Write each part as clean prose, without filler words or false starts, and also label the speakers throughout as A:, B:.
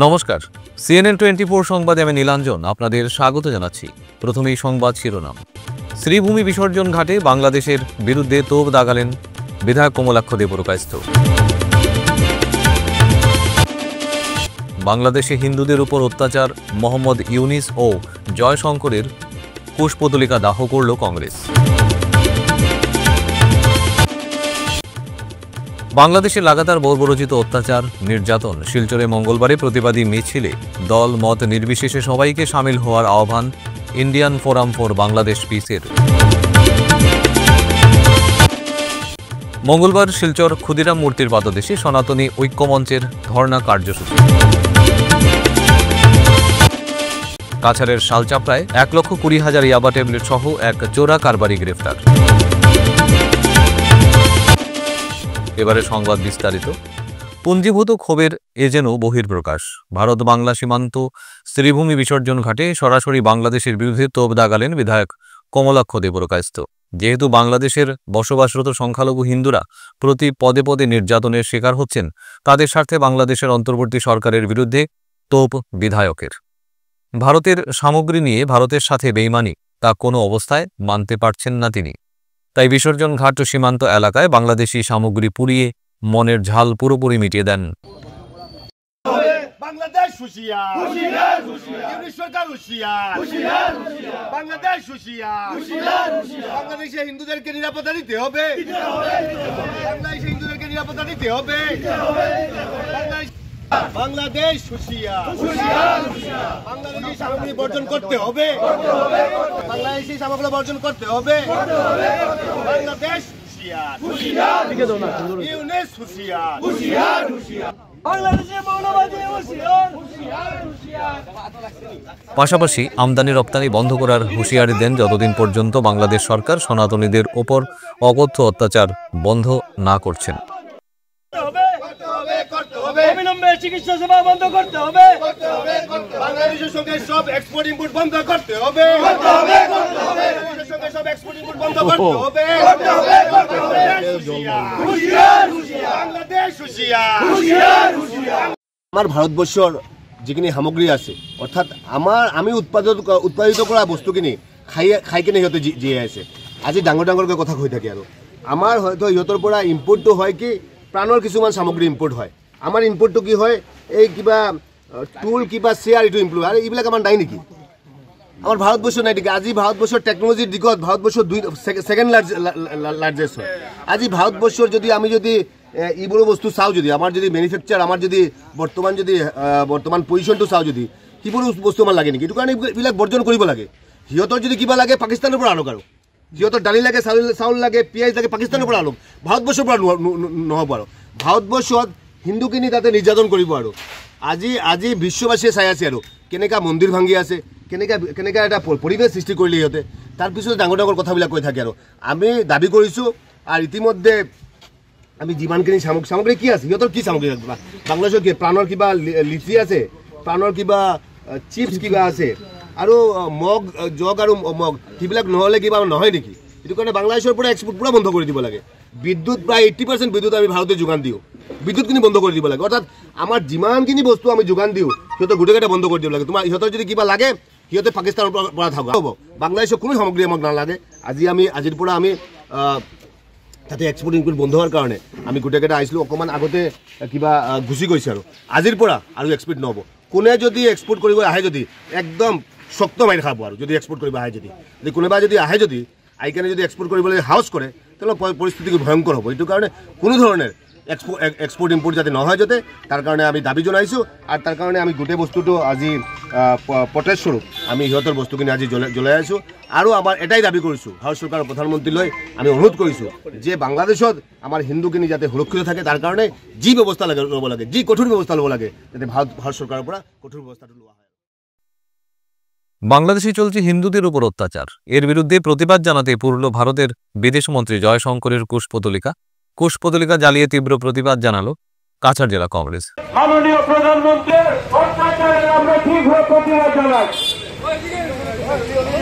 A: নমস্কার, CNN 24 সংবাদে আমি নীলাঞ্জন আপনাদের স্বাগত জানাচ্ছি। প্রথমেই সংবাদ শিরোনাম। শ্রীভূমি বিসর্জন ঘাটে বাংলাদেশের বিরুদ্ধে তোপ দাগালেন বিধায়ক কমলাক্ষ দেবরকায়স্থ। বাংলাদেশে হিন্দুদের উপর অত্যাচার, মোহাম্মদ ইউনিস ও জয়শঙ্করের কুশপুতলিকা দাহ করল কংগ্রেস। বাংলাদেশে লাগাতার বর্বরোচিত অত্যাচার, নির্যাতন, শিলচরে মঙ্গলবারে প্রতিবাদী মিছিলে দল মত নির্বিশেষে সবাইকে সামিল হওয়ার আহ্বান ইন্ডিয়ান ফোরাম ফর বাংলাদেশ পিসের। মঙ্গলবার শিলচর ক্ষুদিরাম মূর্তির পাদদেশে সনাতনী ঐক্যমঞ্চের ধর্ণা কার্যসূচি। কাছাড়ের শালচাপড়ায় 1,20,000 ইয়াবা ট্যাবলেট সহ এক চোরা কারবারি গ্রেফতার। এবারে সংবাদ বিস্তারিত। পুঞ্জীভূত ক্ষোভের এ যেন বহির্প্রকাশ। ভারত বাংলা সীমান্ত শ্রীভূমি বিসর্জন ঘাটে সরাসরি বাংলাদেশের বিরুদ্ধে তোপ দাগালেন বিধায়ক কমলাক্ষ দেবরকায়স্থ। যেহেতু বাংলাদেশের বসবাসরত সংখ্যালঘু হিন্দুরা প্রতি পদে পদে নির্যাতনের শিকার হচ্ছেন, তাদের স্বার্থে বাংলাদেশের অন্তর্বর্তী সরকারের বিরুদ্ধে তোপ বিধায়কের। ভারতের সামগ্রী নিয়ে ভারতের সাথে বেইমানি তা কোনো অবস্থায় মানতে পারছেন না তিনি। তাই বিসর্জন ঘাট ও সীমান্ত এলাকায় বাংলাদেশি সামগ্রী পুড়িয়ে মনের ঝাল পুরোপুরি মিটিয়ে দেন।
B: বাংলাদেশ হুঁশিয়ার, হুঁশিয়ার, হুঁশিয়ার, ইউনিস সরকার হুঁশিয়ার, হুঁশিয়ার, হুঁশিয়ার, বাংলাদেশ হুঁশিয়ার, হুঁশিয়ার, হুঁশিয়ার, বাংলাদেশে হিন্দুদেরকে নিরাপত্তা দিতে হবে, বাংলাদেশে হিন্দুদেরকে নিরাপত্তা দিতে হবে, বাংলাদেশ হুঁশিয়ার, হুঁশিয়ার, হুঁশিয়ার, বাংলাদেশি সামগ্রী বর্জন করতে হবে, বাংলাদেশি সামগ্রী বর্জন করতে হবে, বাংলাদেশ হুঁশিয়ার, হুঁশিয়ার, ইউনিস হুঁশিয়ার, হুঁশিয়ার, হুঁশিয়ার।
A: পাশাপাশি আমদানি রপ্তানি বন্ধ করার হুঁশিয়ারি দেন যতদিন পর্যন্ত বাংলাদেশ সরকার সনাতনীদের ওপর অকথ্য অত্যাচার বন্ধ না করছেন।
B: অবিলম্বে চিকিৎসা সেবা বন্ধ করতে হবে, বাংলাদেশের সঙ্গে সব এক্সপোর্ট ইম্পোর্ট বন্ধ করতে হবে, বাংলাদেশের সঙ্গে সব এক্সপোর্ট ইম্পোর্ট বন্ধ করতে হবে, বাংলাদেশ হুঁশিয়ার। আমার ভারতবর্ষের যিখিনি সামগ্রী আছে, অর্থাৎ আমি উৎপাদিত করা বস্তুখিনি খাই কিনে সিহঁতে জীয়াই আছে। আজি ডাঙৰ ডাঙৰকৈ কথা কৈ থাকে আৰু আমাৰ হয়তো সিহঁতৰ পৰা ইম্পৰ্টটো হয় কি প্ৰাণৰ কিছুমান সামগ্ৰী ইম্পৰ্ট হয়। আমাৰ ইম্পৰ্টটো কি হয়, এই কিবা টুল কিবা চেয়াৰ এইটো ইম্পৰ্ট আৰু এইবিলাক আমাৰ নাই নেকি? আমাৰ ভাৰতবৰ্ষ নাই নেকি? আজি ভাৰতবৰ্ষৰ টেকনলজিৰ দিশত ভাৰতবৰ্ষৰ সেকেন্ড লাৰ্জেষ্ট হয়। আজি ভাৰতবৰ্ষৰ যদি আমি যদি এইবোৰ বস্তু চাওঁ, যদি আমাৰ যদি মেনুফেকচাৰ, আমাৰ যদি বৰ্তমান পজিশ্যনটো চাওঁ, যদি সেইবোৰ বস্তু আমাৰ লাগে নেকি? এইটো কাৰণে এইবিলাক বৰ্জন কৰিব লাগে। সিহঁতৰ যদি কিবা লাগে পাকিস্তানৰ পৰা আনক, আৰু সিহঁতৰ দালি লাগে, চাউল লাগে, পিঁয়াজ লাগে, পাকিস্তানৰ পৰা আনক, ভাৰতবৰ্ষৰ পৰা নহ'ব। আৰু ভাৰতবৰ্ষত হিন্দুখিনি তাতে নিৰ্যাতন কৰিব। আৰু আজি বিশ্ববাসীয়ে চাই আছে আৰু কেনেকুৱা মন্দিৰ ভাঙি আছে, কেনেকুৱা এটা পৰিৱেশ সৃষ্টি কৰিলে সিহঁতে। তাৰপিছত ডাঙৰ ডাঙৰ কথাবিলাক কৈ থাকে। আৰু আমি দাবী কৰিছোঁ, আৰু ইতিমধ্যে আমি যিমানখিনি সামগ্ৰী কি আছে, সিহঁতৰ কি সামগ্ৰী আছে, বাংলাদেশৰ কি প্ৰাণৰ কিবা লিচি আছে, প্ৰাণৰ কিবা চিপছ কিবা আছে, আৰু মগ জগ আৰু মগ, সেইবিলাক নহ'লে কিবা নহয় নেকি? সেইটো কাৰণে বাংলাদেশৰ পৰা এক্সপোৰ্ট পুৰা বন্ধ কৰি দিব লাগে। বিদ্যুৎ প্ৰায় 80% বিদ্যুৎ আমি ভাৰতে যোগান দিওঁ, বিদ্যুৎখিনি বন্ধ কৰি দিব লাগে। অৰ্থাৎ আমাৰ যিমানখিনি বস্তু আমি যোগান দিওঁ সিহঁতৰ গোটেইকেইটা বন্ধ কৰি দিব লাগে। তোমাৰ সিহঁতৰ যদি কিবা লাগে সিহঁতে পাকিস্তানৰ পৰা থাকক, হ'ব। বাংলাদেশৰ কোনো সামগ্ৰী আমাক নালাগে। আজিৰ পৰা আমি তাতে এক্সপোৰ্ট ইম্পোৰ্ট বন্ধ হোৱাৰ কাৰণে আমি গোটেইকেইটা আহিছিলোঁ। অকণমান আগতে কিবা গুচি গৈছে, আৰু আজিৰ পৰা আৰু এক্সপোৰ্ট নহ'ব। কোনে যদি এক্সপোৰ্ট কৰিব আহে, যদি একদম শক্ত মাৰি খাব। আৰু যদি এক্সপোৰ্ট কৰিব আহে, যদি কোনোবাই যদি আহে, যদি আহি কেনে যদি এক্সপোৰ্ট কৰিবলৈ সাহস কৰে, তেতিয়াহ'লে পৰিস্থিতি ভয়ংকৰ হ'ব। এইটো কাৰণে কোনো ধৰণৰ এক্সপোৰ্ট ইম্পোৰ্ট যাতে নহয়, যাতে তাৰ কাৰণে আমি দাবী জনাইছোঁ। আৰু তাৰ কাৰণে আমি গোটেই বস্তুটো আজি প্ৰটেষ্ট স্বৰূপ আমি সিহঁতৰ বস্তুখিনি আজি জ্বলাই আছোঁ। আৰু আমাৰ এটাই দাবী কৰিছোঁ, ভাৰত চৰকাৰৰ প্ৰধানমন্ত্ৰীলৈ আমি অনুৰোধ কৰিছোঁ যে বাংলাদেশত আমাৰ হিন্দুখিনি যাতে সুৰক্ষিত থাকে, তাৰ কাৰণে যি ব্যৱস্থা ল'ব লাগে, যি কঠোৰ ব্যৱস্থা ল'ব লাগে, যাতে ভাৰত চৰকাৰৰ পৰা কঠোৰ ব্যৱস্থাটো লোৱা হয়।
A: বাংলাদেশে চলছে হিন্দুদের উপর অত্যাচার। এর বিরুদ্ধে প্রতিবাদ জানাতে পুরল ভারতের বিদেশমন্ত্রী জয়শঙ্করের কুশপুতলিকা জ্বালিয়ে তীব্র প্রতিবাদ জানালো কাছাড় জেলা কংগ্রেস।
C: মাননীয় প্রধানমন্ত্রীর অত্যাচারের আমরা তীব্র প্রতিবাদ জানাই।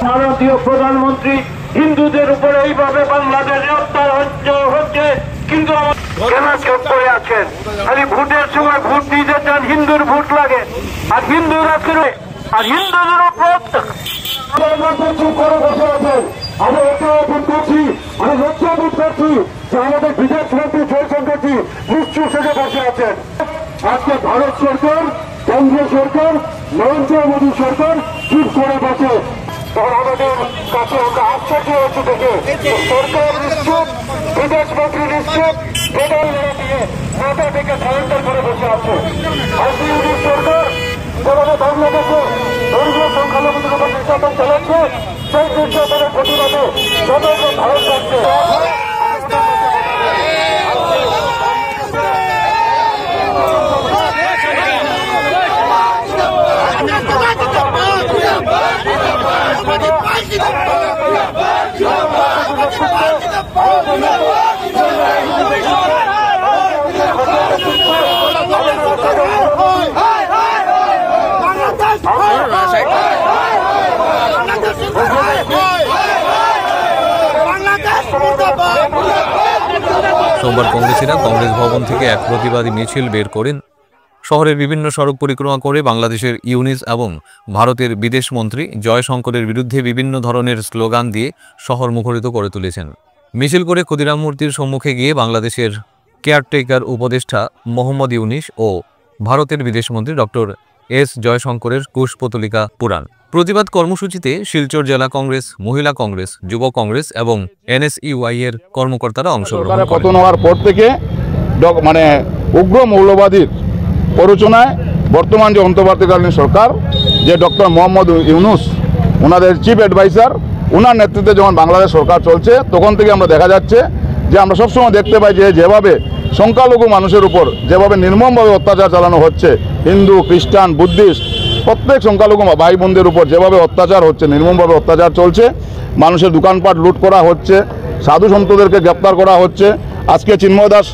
C: ভারতীয় প্রধানমন্ত্রী হিন্দুদের উপর এইভাবে বাংলাদেশে অত্যাচার হচ্ছে কিন্তু কেন চোখ করে আছেন? খালি ভোটের সময় ভোট দিতে চান, হিন্দুর ভোট লাগে, আর হিন্দুরা ফিরে, আর হিন্দুদের উপর চুপ করে বসে আছেন। আমরা একটা ভোট করছি, আমি লজ্জা ভোট করছি যে আমাদের বিদেশ মন্ত্রী জয়শঙ্করজি নিশ্চুপ থেকে বসে আছেন। আজকে ভারত সরকার, কেন্দ্রীয় সরকার, নরেন্দ্র মোদী সরকার চুপ করে বসে, তখন আমাদের কাছে আমরা আশ্চর্য হচ্ছে দেখে সরকার নিশ্চুপ, বিদেশ মন্ত্রী নিশ্চুপ, মেডাল দিয়ে মাথা থেকে সারেন্ডার করে বসে আছে। আজকে সরকার যেভাবে বাংলাদেশে ধর্মীয় সংখ্যালঘুদের উপর নির্যাতন চালাচ্ছে, সেই নির্যাতনের প্রতিবাদে সমগ্র ভারতবর্ষে
A: সোমবার কংগ্রেসীরা কংগ্রেস ভবন থেকে এক প্রতিবাদী মিছিল বের করেন। শহরের বিভিন্ন সড়ক পরিক্রমা করে বাংলাদেশের ইউনিস এবং ভারতের বিদেশ মন্ত্রী জয়শঙ্করের বিরুদ্ধে বিভিন্ন ধরনের স্লোগান দিয়ে শহর মুখরিত করে তুলেছেন। মিছিল করে ক্ষুদিরাম মূর্তির সম্মুখে গিয়ে বাংলাদেশের কেয়ারটেকার উপদেষ্টা মোহাম্মদ ইউনিস ও ভারতের বিদেশমন্ত্রী ডক্টর এস জয়শঙ্করের কুশপুতলিকা পুরাণ। প্রতিবাদ কর্মসূচিতে শিলচর জেলা কংগ্রেস, মহিলা কংগ্রেস, যুব কংগ্রেস এবং NSUI এর কর্মকর্তারা অংশগ্রহণ করেন।
D: পতন হওয়ার পর থেকে মানে উগ্র মৌলবাদীর প্ররোচনায় বর্তমান যে অন্তর্বর্তীকালীন সরকার, যে ডক্টর মোহাম্মদ ইউনুস ওনাদের চিফ অ্যাডভাইজার, ওনার নেতৃত্বে যখন বাংলাদেশ সরকার চলছে, তখন থেকে আমরা দেখা যাচ্ছে যে আমরা সবসময় দেখতে পাই যে যেভাবে সংখ্যালঘু মানুষের উপর যেভাবে নির্মমভাবে অত্যাচার চালানো হচ্ছে, হিন্দু, খ্রিস্টান, বুদ্ধিস্ট প্রত্যেক সংখ্যালঘু ভাই বোনদের উপর যেভাবে অত্যাচার হচ্ছে, নির্মমভাবে অত্যাচার চলছে, মানুষের দোকানপাট লুট করা হচ্ছে, সাধু সন্তদেরকে গ্রেপ্তার করা হচ্ছে। আজকে চিন্ময় দাস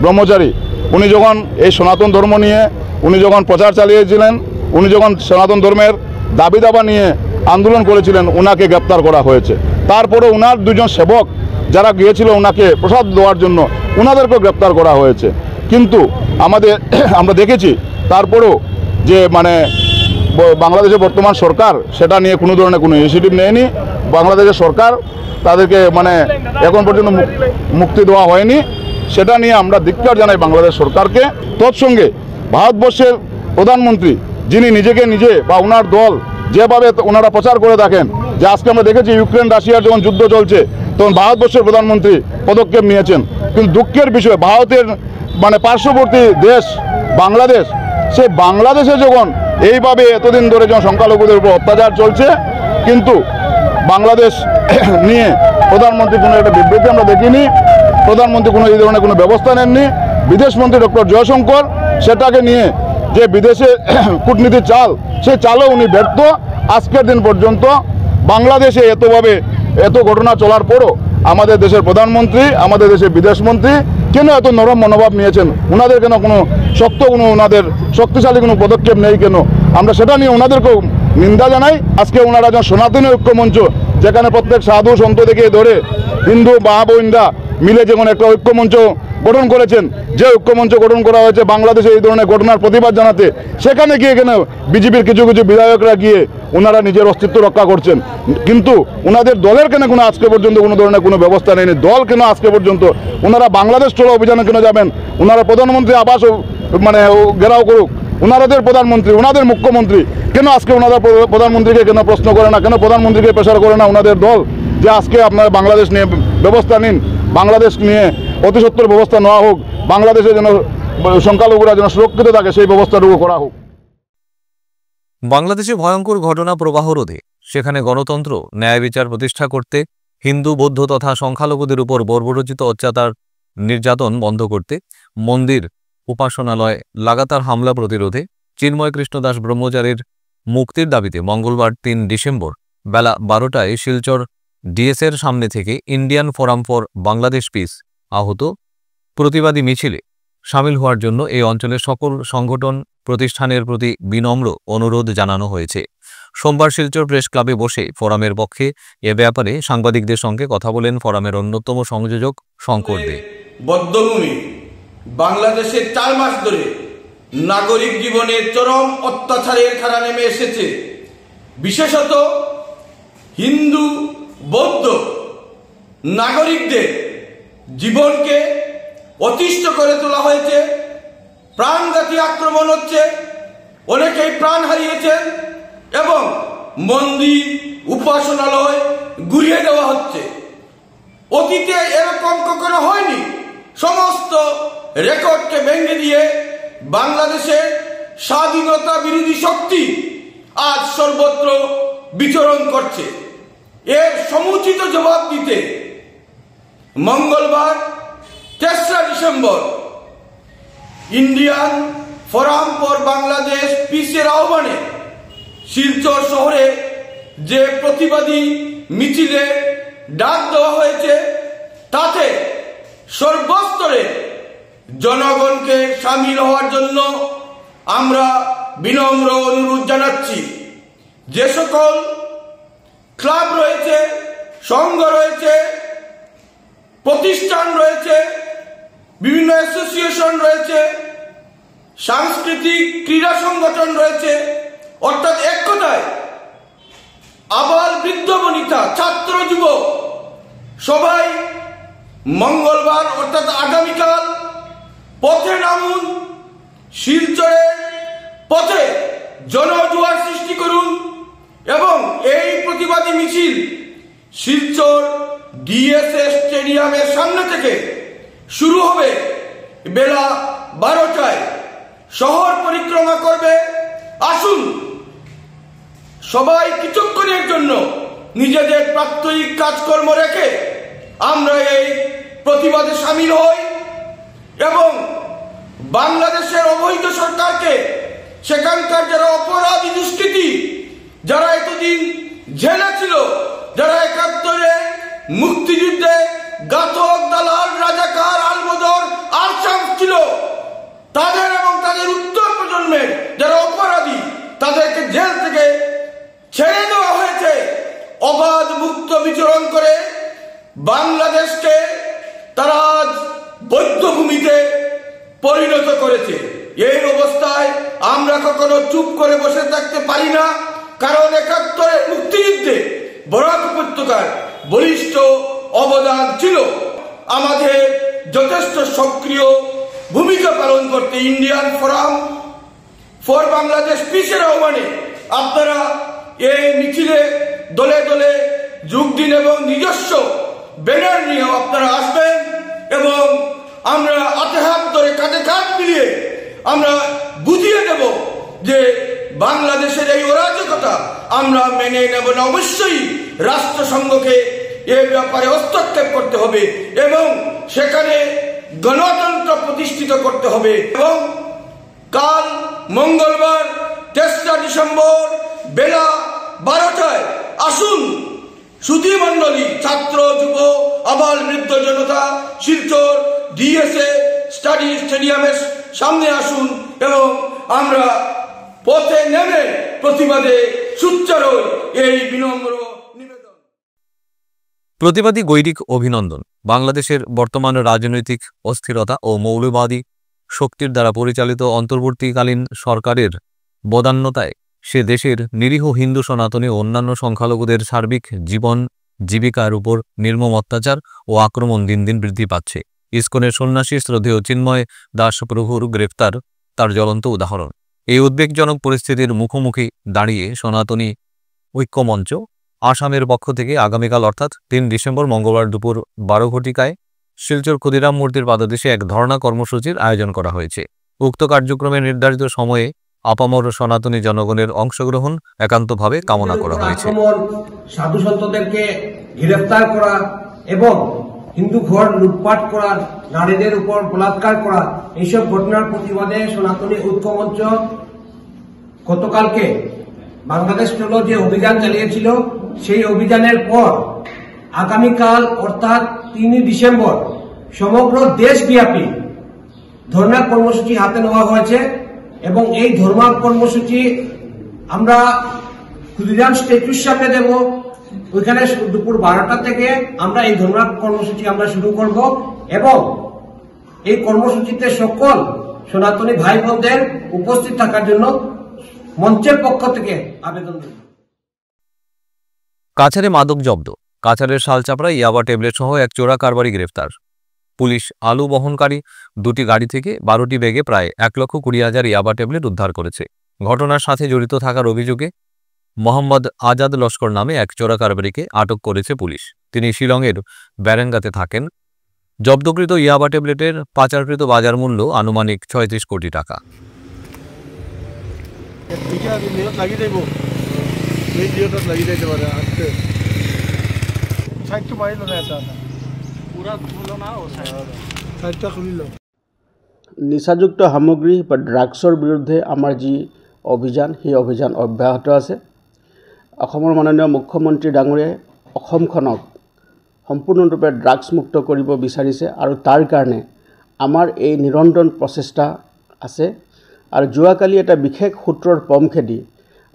D: ব্রহ্মচারী উনি যখন এই সনাতন ধর্ম নিয়ে উনি যখন প্রচার চালিয়েছিলেন, উনি যখন সনাতন ধর্মের দাবি দাবা নিয়ে আন্দোলন করেছিলেন, ওনাকে গ্রেপ্তার করা হয়েছে। তারপরে ওনার দুজন সেবক যারা গিয়েছিল ওনাকে প্রসাদ দেওয়ার জন্য, ওনাদেরকেও গ্রেপ্তার করা হয়েছে। কিন্তু আমরা দেখেছি তারপরেও যে মানে বাংলাদেশের বর্তমান সরকার সেটা নিয়ে কোনো ধরনের কোনো ইনিশিয়েটিভ নেয়নি। বাংলাদেশের সরকার তাদেরকে মানে এখন পর্যন্ত মুক্তি দেওয়া হয়নি, সেটা নিয়ে আমরা ধিক্কার জানাই বাংলাদেশ সরকারকে। তৎসঙ্গে ভারতবর্ষের প্রধানমন্ত্রী যিনি নিজেকে নিজে বা ওনার দল যেভাবে ওনারা প্রচার করে থাকেন, যে আজকে আমরা দেখেছি ইউক্রেন রাশিয়ার যখন যুদ্ধ চলছে তখন ভারতবর্ষের প্রধানমন্ত্রী পদক্ষেপ নিয়েছেন। কিন্তু দুঃখের বিষয় ভারতের মানে পার্শ্ববর্তী দেশ বাংলাদেশ, সে বাংলাদেশে যখন এইভাবে এতদিন ধরে যখন সংখ্যালঘুদের উপর অত্যাচার চলছে, কিন্তু বাংলাদেশ নিয়ে প্রধানমন্ত্রী কোনো একটা বিবৃতি আমরা দেখিনি, প্রধানমন্ত্রী কোনো এই ধরনের কোনো ব্যবস্থা নেননি। বিদেশমন্ত্রী ডক্টর জয়শঙ্কর সেটাকে নিয়ে যে বিদেশে কূটনীতির চাল, সেই চালও উনি ব্যর্থ। আজকের দিন পর্যন্ত বাংলাদেশে এত ঘটনা চলার পরও আমাদের দেশের প্রধানমন্ত্রী, আমাদের দেশের বিদেশমন্ত্রী কেন এত নরম মনোভাব নিয়েছেন? ওনাদের কেন কোনো ওনাদের শক্তিশালী কোনো পদক্ষেপ নেই কেন? আমরা সেটা নিয়ে ওনাদেরকেও নিন্দা জানাই। আজকে ওনারা যখন সনাতনী ঐক্যমঞ্চ, যেখানে প্রত্যেক সাধু সন্ত থেকে ধরে হিন্দু মা বোনরা মিলে যেমন একটা ঐক্যমঞ্চ গঠন করেছেন, যে ঐক্যমঞ্চ গঠন করা হয়েছে বাংলাদেশে এই ধরনের ঘটনার প্রতিবাদ জানাতে, সেখানে গিয়ে কেন বিজেপির কিছু বিধায়করা গিয়ে ওনারা নিজের অস্তিত্ব রক্ষা করছেন, কিন্তু ওনাদের দলের কেন কোনো আজকে পর্যন্ত কোনো ধরনের কোনো ব্যবস্থা নেয়নি? দল কেন আজকে পর্যন্ত ওনারা বাংলাদেশ চলো অভিযানে কেন যাবেন? ওনারা প্রধানমন্ত্রী আবাস মানে ঘেরাও করুক, ওনাদের প্রধানমন্ত্রী, ওনাদের মুখ্যমন্ত্রী কেন আজকে ওনারা প্রধানমন্ত্রীকে কেন প্রশ্ন করে না, কেন প্রধানমন্ত্রীকে প্রেসার করে না ওনাদের দল যে আজকে আপনারা বাংলাদেশ নিয়ে ব্যবস্থা নিন, বাংলাদেশ নিয়ে অতি সত্বর ব্যবস্থা নেওয়া হোক, বাংলাদেশে যেন সংখ্যালঘুরা যেন সুরক্ষিত থাকে সেই ব্যবস্থাটুকু করা হোক।
A: বাংলাদেশে ভয়ঙ্কর ঘটনা প্রবাহ রোধে, সেখানে গণতন্ত্র, ন্যায় বিচার প্রতিষ্ঠা করতে, হিন্দু, বৌদ্ধ তথা সংখ্যালঘুদের উপর বর্বরোচিত অত্যাচার নির্যাতন বন্ধ করতে, মন্দির, উপাসনালয় লাগাতার হামলা প্রতিরোধে চিন্ময় কৃষ্ণ দাস ব্রহ্মচারীর মুক্তির দাবিতে মঙ্গলবার ৩ ডিসেম্বর বেলা ১২টায় শিলচর ডিএসের সামনে থেকে Indian forum for Bangladesh piece আহত প্রতিবাদী মিছিলে সামিল হওয়ার জন্য এই অঞ্চলের সকল সংগঠন প্রতিষ্ঠানের প্রতি বিনম্র অনুরোধ জানানো হয়েছে। সোমবার শিলচর প্রেস ক্লাবে বসে ফোরামের পক্ষে এ ব্যাপারে সাংবাদিকদের সঙ্গে কথা বলেন ফোরামের অন্যতম সংযোজক শঙ্কর দে।
E: বদ্ধভূমি বাংলাদেশে 4 মাস ধরে নাগরিক জীবনে চরম অত্যাচারের খাড়া নেমে এসেছে। বিশেষত হিন্দু বৌদ্ধ নাগরিকদের জীবনকে অতিষ্ঠ করে তোলা হয়েছে। প্রাণঘাতী আক্রমণ হচ্ছে, অনেকেই প্রাণ হারিয়েছেন এবং মন্দির উপাসনালয় গুড়িয়ে দেওয়া হচ্ছে। অতীতে এরকম কখনো হয়নি। সমস্ত রেকর্ডকে ভেঙে দিয়ে বাংলাদেশের স্বাধীনতা বিরোধী শক্তি আজ সর্বত্র বিচরণ করছে। এর সমুচিত জবাব দিতে মঙ্গলবার 3রা December Indian forum for Bangladesh পিসের আহ্বানে শিলচর শহরে যে প্রতিবাদী মিছিলে ডাক দেওয়া হয়েছে, তাতে সর্বস্তরে জনগণকে সামিল হওয়ার জন্য আমরা বিনম্র অনুরোধ জানাচ্ছি। যে সকল ক্লাব রয়েছে, সংঘ রয়েছে, প্রতিষ্ঠান রয়েছে, বিভিন্ন অ্যাসোসিয়েশন রয়েছে, সাংস্কৃতিক ক্রীড়া সংগঠন রয়েছে, অর্থাৎ এক কথায় আবাল বৃদ্ধ বনিতা ছাত্র যুবক সবাই মঙ্গলবার অর্থাৎ আগামীকাল পথে নামুন। শিলচরের পথে জনজোয়ার সৃষ্টি করুন এবং এই প্রতিবাদী মিছিল শিলচর ডিএসএ স্টেডিয়ামের সামনে থেকে শুরু হবে। বেলা 12টায় শহর পরিক্রমা করবে। আসুন সবাই কিছুক্ষণের জন্য নিজেদের প্রাত্যহিক কাজকর্ম রেখে আমরা এই প্রতিবাদে সামিল হই এবং বাংলাদেশের অবৈধ সরকারকে, সেখানকার যারা অপরাধী দুষ্কৃতী, যারা এতদিন জেলে ছিল, যারা 71-এ মুক্তিযুদ্ধে ঘাতক দালাল রাজাকার আলবদর আরশাম ছিল, তাদের এবং তাদের উত্তর প্রজন্মের যারা অপরাধী, তাদেরকে জেল থেকে ছেড়ে দেওয়া হয়েছে। অবাধ মুক্ত বিচরণ করে বাংলাদেশকে তারা আজ বৌদ্ধভূমিতে পরিণত করেছে। এই অবস্থায় আমরা কখনো চুপ করে বসে থাকতে পারি না, কারণ 71-এর মুক্তিযুদ্ধে বরাক উপত্যকার বলিষ্ঠ অবদান ছিল। আমাদের যথেষ্ট সক্রিয় ভূমিকা পালন করতে ইন্ডিয়ান ফোরাম ফর বাংলাদেশ পিসের আহ্বানে আপনারা এই মিছিলে দলে দলে যোগ দিন এবং নিজস্ব ব্যানার নিয়েও আপনারা আসবেন এবং আমরা হাতে হাত ধরে কাঁধে কাঁধ মিলিয়ে আমরা বুঝিয়ে দেব যে বাংলাদেশের এই অরাজকতা আমরা মেনে নেব না। অবশ্যই রাষ্ট্রসংঘকে এ ব্যাপারে হস্তক্ষেপ করতে হবে এবং সেখানে গণতন্ত্র প্রতিষ্ঠিত করতে হবে। এবং কাল মঙ্গলবার 3রা ডিসেম্বর বেলা 12টায় আসুন সুধী মণ্ডলী, ছাত্র যুব আবাল বৃদ্ধ জনতা শিলচর ডিএসএ স্টেডিয়ামের সামনে আসুন এবং আমরা পথে নেমে প্রতিবাদে সোচ্চার হই। এই বিনম্র নিবেদন।
A: প্রতিবাদী গৈরিক অভিনন্দন। বাংলাদেশের বর্তমান রাজনৈতিক অস্থিরতা ও মৌলবাদী শক্তির দ্বারা পরিচালিত অন্তর্বর্তীকালীন সরকারের বদান্যতায় সে দেশের নিরীহ হিন্দু সনাতনী ও অন্যান্য সংখ্যালঘুদের সার্বিক জীবন জীবিকার উপর নির্মম অত্যাচার ও আক্রমণ দিন দিন বৃদ্ধি পাচ্ছে। ইসকনের সন্ন্যাসী শ্রদ্ধেয় চিন্ময় দাস প্রভুর গ্রেফতার তার জ্বলন্ত উদাহরণ। এই উদ্বেগজনক পরিস্থিতির মুখোমুখি দাঁড়িয়ে সনাতনী ঐক্যমঞ্চ আসামের পক্ষ থেকে আগামীকাল অর্থাৎ 3 ডিসেম্বর মঙ্গলবার দুপুর 12 ঘটিকায় শিলচর ক্ষুদিরাম মূর্তির পাদদেশে এক ধর্ণা কর্মসূচির আয়োজন করা হয়েছে। উক্ত কার্যক্রমে নির্ধারিত সময়ে আপামর সনাতনী জনগণের অংশগ্রহণ একান্তভাবে কামনা করা হয়েছে।
F: সাধু সন্তদেরকে গ্রেফতার করা এবং হিন্দু ঘর লুটপাট করা, নারীদের উপর বলাৎকার করা, এইসব ঘটনার প্রতিবাদে সনাতনী ঐক্যমঞ্চ গতকালকে বাংলাদেশ চলো যে অভিযান চালিয়েছিল, সেই অভিযানের পর আগামীকাল অর্থাৎ 3 ডিসেম্বর সমগ্র দেশব্যাপী ধর্ণা কর্মসূচি হাতে নেওয়া হয়েছে এবং এই ধর্ণা কর্মসূচি আমরা ক্ষুদিরাম স্ট্যাচুর সামনে দেব। ওইখানে দুপুর 12টা থেকে আমরা এই ধর্ণা কর্মসূচি আমরা শুরু করব এবং এই কর্মসূচিতে সকল সনাতনী ভাই বোনদের উপস্থিত থাকার জন্য মঞ্চের পক্ষ থেকে আবেদন রইল।
A: কাছাড়ে মাদক জব্দ। কাছাড়ের শালচাপড়ায় ইয়াবা ট্যাবলেট সহ এক চোরা কারবারি গ্রেফতার। পুলিশ আলু বহনকারী দুটি গাড়ি থেকে 12টি ব্যাগে প্রায় 1,20,000 ইয়াবা ট্যাবলেট উদ্ধার করেছে। ঘটনার সাথে জড়িত থাকার অভিযোগে মোহাম্মদ আজাদ লস্কর নামে এক চোরা কারবারিকে আটক করেছে পুলিশ। তিনি শিলংয়ের ব্যারেঙ্গাতে থাকেন। জব্দকৃত ইয়াবা ট্যাবলেটের পাচারকৃত বাজার মূল্য আনুমানিক 36 কোটি টাকা।
G: নিচাযুক্ত সামগ্ৰী বা ড্ৰাগছৰ বিৰুদ্ধে আমাৰ যি অভিযান, সেই অভিযান অব্যাহত আছে। অসমৰ মাননীয় মুখ্যমন্ত্ৰী ডাঙৰীয়াই অসমখনক সম্পূৰ্ণৰূপে ড্ৰাগছমুক্ত কৰিব বিচাৰিছে আৰু তাৰ কাৰণে আমাৰ এই নিৰন্তৰ প্ৰচেষ্টা আছে। আৰু যোৱাকালি এটা বিশেষ সূত্ৰৰ পম খেদি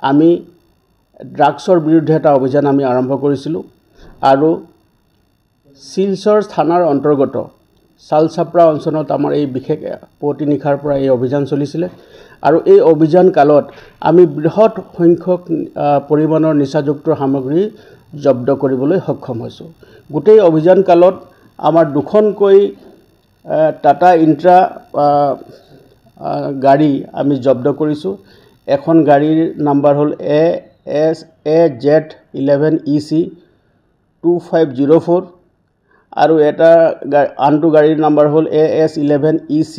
G: আমি ড্ৰাগছৰ বিৰুদ্ধে এটা অভিযান আমি আৰম্ভ কৰিছিলোঁ আৰু শিলচৰ থানাৰ অন্তৰ্গত শালচাপড়া অঞ্চলত আমাৰ এই বিশেষ পুৱতি নিশাৰ পৰা এই অভিযান চলিছিলে আৰু এই অভিযান কালত আমি বৃহৎ সংখ্যক পৰিমাণৰ নিচাযুক্ত সামগ্ৰী জব্দ কৰিবলৈ সক্ষম হৈছোঁ। গোটেই অভিযান কালত আমাৰ দুখনকৈ টাটা ইন্ট্ৰা গাড়ী আমি জব্দ কৰিছোঁ। এখন গাড়ীৰ নাম্বাৰ হ'ল AZ11EC 2504 আৰু এটা আনটো গাড়ীৰ নাম্বাৰ হ'ল AS11EC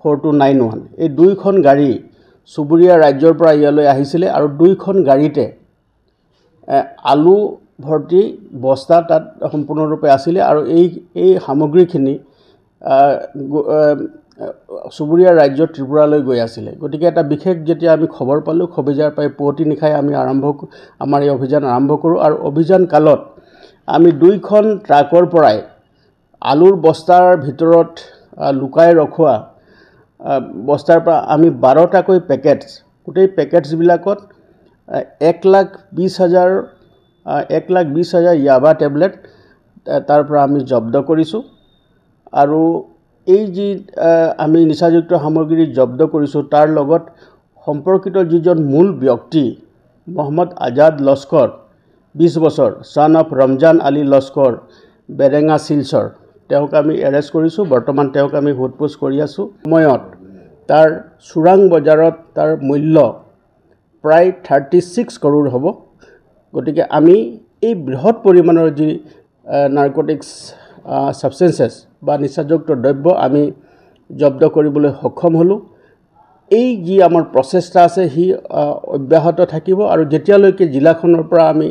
G: 4291। এই দুইখন গাড়ী চুবুৰীয়া ৰাজ্যৰ পৰা ইয়ালৈ আহিছিলে আৰু দুইখন গাড়ীতে আলু ভৰ্তি বস্তা তাত সম্পূৰ্ণৰূপে আছিলে আৰু এই সামগ্ৰীখিনি চুবুৰীয়া ৰাজ্য ত্ৰিপুৰালৈ গৈ আছিলে। গতিকে এটা বিশেষ যেতিয়া আমি খবৰ পালোঁ, খবজাৰ পাই পুৱতি নিশাই আমি আমাৰ এই অভিযান আৰম্ভ কৰোঁ আৰু অভিযান কালত আমি দুইখন ট্ৰাকৰ পৰাই আলুৰ বস্তাৰ ভিতৰত লুকাই ৰখোৱা বস্তাৰ পৰা আমি 12টাকৈ পেকেটছ, গোটেই পেকেটছবিলাকত 1,20,000 ইয়াবা টেবলেট তাৰ পৰা আমি জব্দ কৰিছোঁ। আৰু এই যি আমি নিচাযুক্ত সামগ্ৰী জব্দ কৰিছোঁ তাৰ লগত সম্পৰ্কিত যিজন মূল ব্যক্তি মোহাম্মদ আজাদ লস্কৰ 20 বছৰ, ছান অফ ৰমজান আলী লস্কৰ, বেৰেঙা শিলচৰ, তেওঁক আমি এৰেষ্ট কৰিছোঁ। বৰ্তমান তেওঁক আমি সোধপোছ কৰি আছোঁ। সময়ত তাৰ চোৰাং বজাৰত তাৰ মূল্য প্ৰায় 36 কৰোৰ হ'ব। গতিকে আমি এই বৃহৎ পৰিমাণৰ যি নাৰ্কটিক্স ছাবষ্টেন্সেছ বা নিচাযুক্ত দ্ৰব্য আমি জব্দ কৰিবলৈ সক্ষম হ'লোঁ। এই যি আমাৰ প্ৰচেষ্টা আছে সি অব্যাহত থাকিব আৰু যেতিয়ালৈকে জিলাখনৰ পৰা আমি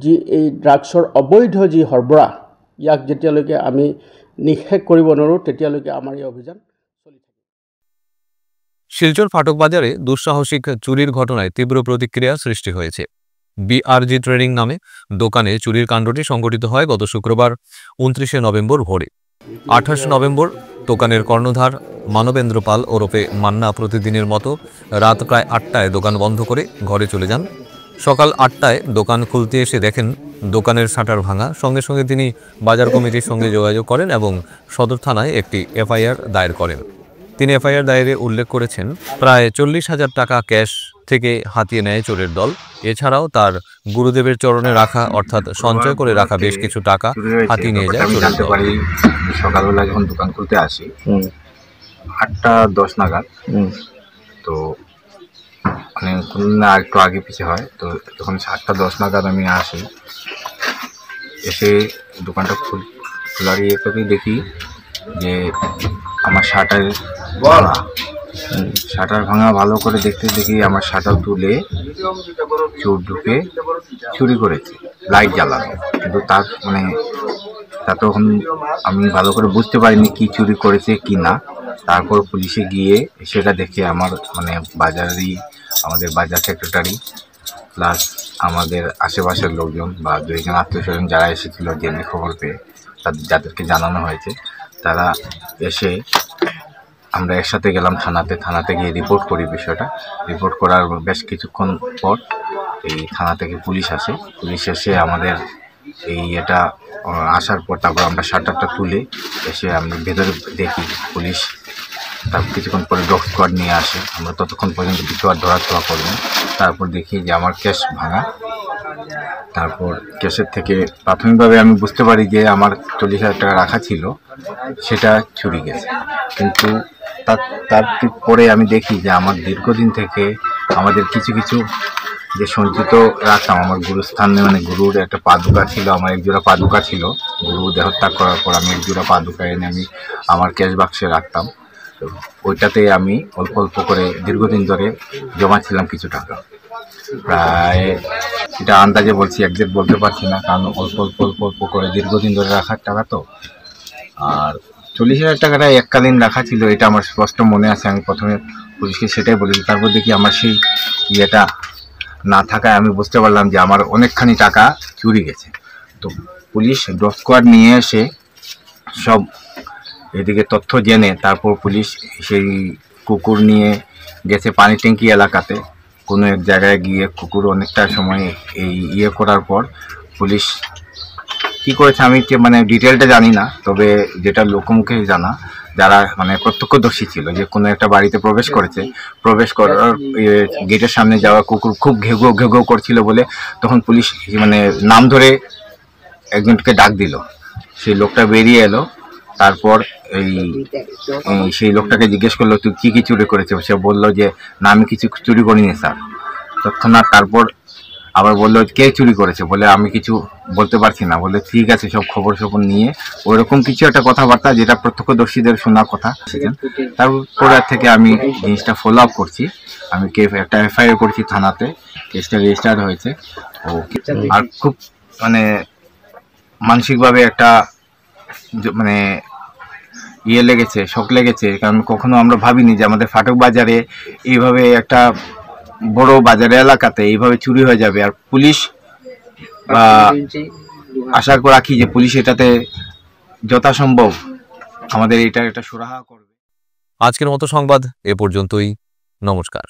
G: যি এই ড্ৰাগছৰ অবৈধ যি সৰবৰাহ ইয়াক যেতিয়ালৈকে আমি নিষেধ কৰিব নোৱাৰোঁ তেতিয়ালৈকে আমাৰ এই অভিযান চলি থাকিব।
A: শিলচর ফাটক বাজারে দুঃসাহসিক চুরির ঘটনায় তীব্র প্রতিক্রিয়া সৃষ্টি হয়েছে। BRG ট্রেডিং নামে দোকানে চুরির কাণ্ডটি সংঘটিত হয় গত শুক্রবার 29 নভেম্বর ভোরে। 28 নভেম্বর দোকানের কর্ণধার মানবেন্দ্র পাল ওরফে মান্না প্রতিদিনের মতো রাত প্রায় 8টায় দোকান বন্ধ করে ঘরে চলে যান। সকাল 8টায় দোকান খুলতে এসে দেখেন দোকানের শাটার ভাঙা। সঙ্গে সঙ্গে তিনি বাজার কমিটির সঙ্গে যোগাযোগ করেন এবং সদর থানায় একটি FIR দায়ের করেন। তিনি FIR দায়েরে উল্লেখ করেছেন প্রায় 40,000 টাকা ক্যাশ থেকে হাতিয়ে নেয় চোরের দল। এছাড়াও তার গুরুদেবের চরণে রাখা অর্থাৎ সঞ্চয় করে রাখা বেশ কিছু টাকা হাতিয়ে নিয়ে যায় চোরের দল।
H: সকালবেলা যখন দোকান খুলতে আসি 8:10 নাগাদ, তো মানে না একটু আগে পিছিয়ে হয়, তো যখন 8:10 নাগাদ আমি আসি, এসে দোকানটা খোলার ইয়েটাতেই দেখি যে আমার শাটার ভাঙা। ভালো করে দেখতে দেখি আমার শাটার তুলে চোর ঢুকে চুরি করেছে, লাইট জ্বালানো। কিন্তু তার মানে তা তখন আমি ভালো করে বুঝতে পারিনি কি চুরি করেছে কি না। তারপর পুলিশে গিয়ে সেটা দেখে আমার মানে আমাদের বাজার সেক্রেটারি প্লাস আমাদের আশেপাশের লোকজন বা 2জন আত্মীয়স্বজন যারা এসেছিল জেনে খবর পেয়ে যাদেরকে জানানো হয়েছে, তারা এসে আমরা একসাথে গেলাম থানাতে গিয়ে রিপোর্ট করি বিষয়টা। রিপোর্ট করার বেশ কিছুক্ষণ পর এই থানা থেকে পুলিশ আসে। পুলিশ এসে আমাদের এই এটা আসার পর তারপর আমরা শাটারটা তুলে এসে আমি ভেতরে দেখি পুলিশ তারপর কিছুক্ষণ পরে ডগ স্কোয়াড নিয়ে আসে। আমরা ততক্ষণ পর্যন্ত কিছু আর ধরাছোঁয়া করিনি। তারপর দেখি যে আমার ক্যাশ ভাঙা। তারপর ক্যাশের থেকে প্রাথমিকভাবে আমি বুঝতে পারি যে আমার 40,000 টাকা রাখা ছিল, সেটা চুরি গেছে। কিন্তু তার পরে আমি দেখি যে আমার দীর্ঘদিন থেকে আমাদের কিছু কিছু যে সঞ্চিত রাখতাম, আমার গুরুস্থানে মানে গুরুর একটা পাদুকা ছিল, আমার একজোড়া পাদুকা ছিল। গুরু দেহত্যাগ করার পর আমি একজোড়া পাদুকা এনে আমি আমার ক্যাশ বাক্সে রাখতাম। তো ওইটাতে আমি অল্প অল্প করে দীর্ঘদিন ধরে জমা ছিলাম কিছু টাকা, প্রায় এটা আন্দাজে বলছি, একজ্যাক্ট বলতে পারছি না, কারণ অল্প অল্প অল্প অল্প করে দীর্ঘদিন ধরে রাখার টাকা তো। আর 40,000 টাকাটা এককালীন রাখা ছিল, এটা আমার স্পষ্ট মনে আছে। আমি প্রথমে পুলিশকে সেটাই বলেছি। তারপর দেখি আমার সেই ইয়েটা না থাকায় আমি বুঝতে পারলাম যে আমার অনেকখানি টাকা চুরি গেছে। তো পুলিশ ডগ স্কোয়াড নিয়ে এসে সব এদিকে তথ্য জেনে তারপর পুলিশ সেই কুকুর নিয়ে গেছে পানি ট্যাঙ্কি এলাকাতে কোনো এক জায়গায় গিয়ে। কুকুর অনেকটা সময় এই ইয়ে করার পর পুলিশ কী করেছে আমি মানে ডিটেলটা জানি না, তবে যেটা লোকমুখে জানা, যারা মানে প্রত্যক্ষদর্শী ছিল, যে কোনো একটা বাড়িতে প্রবেশ করেছে, প্রবেশ করার গেটের সামনে যাওয়া কুকুর খুব ঘেউ ঘেউ করছিল বলে তখন পুলিশ মানে নাম ধরে একজনকে ডাক দিল। সেই লোকটা বেরিয়ে এলো। তারপর সেই লোকটাকে জিজ্ঞেস করলো তুই কী চুরি করেছে। সে বললো যে না আমি কিছু চুরি করিনি স্যার। তৎক্ষণাৎ তারপর আবার বললো কে চুরি করেছে, বলে আমি কিছু বলতে পারছি না। বলে ঠিক আছে, সব খবর নিয়ে ওইরকম কিছু একটা কথাবার্তা, যেটা প্রত্যক্ষদর্শীদের শোনা কথা। তারপর থেকে আমি জিনিসটা ফলো আপ করছি। আমি একটা এফআইআর করেছি থানাতে, কেসটা রেজিস্টার হয়েছে। আর খুব মানে মানসিকভাবে একটা মানে ইয়ে লেগেছে, শক লেগেছে, কারণ কখনো আমরা ভাবিনি যে আমাদের ফাটক বাজারে এইভাবে একটা বড় বাজারে এলাকাতে এইভাবে চুরি হয়ে যাবে। আর পুলিশ আশা রাখি যে পুলিশ এটাতে যথাসম্ভব আমাদের এটা সুরাহা করবে।
A: আজকের মতো সংবাদ এ পর্যন্তই। নমস্কার।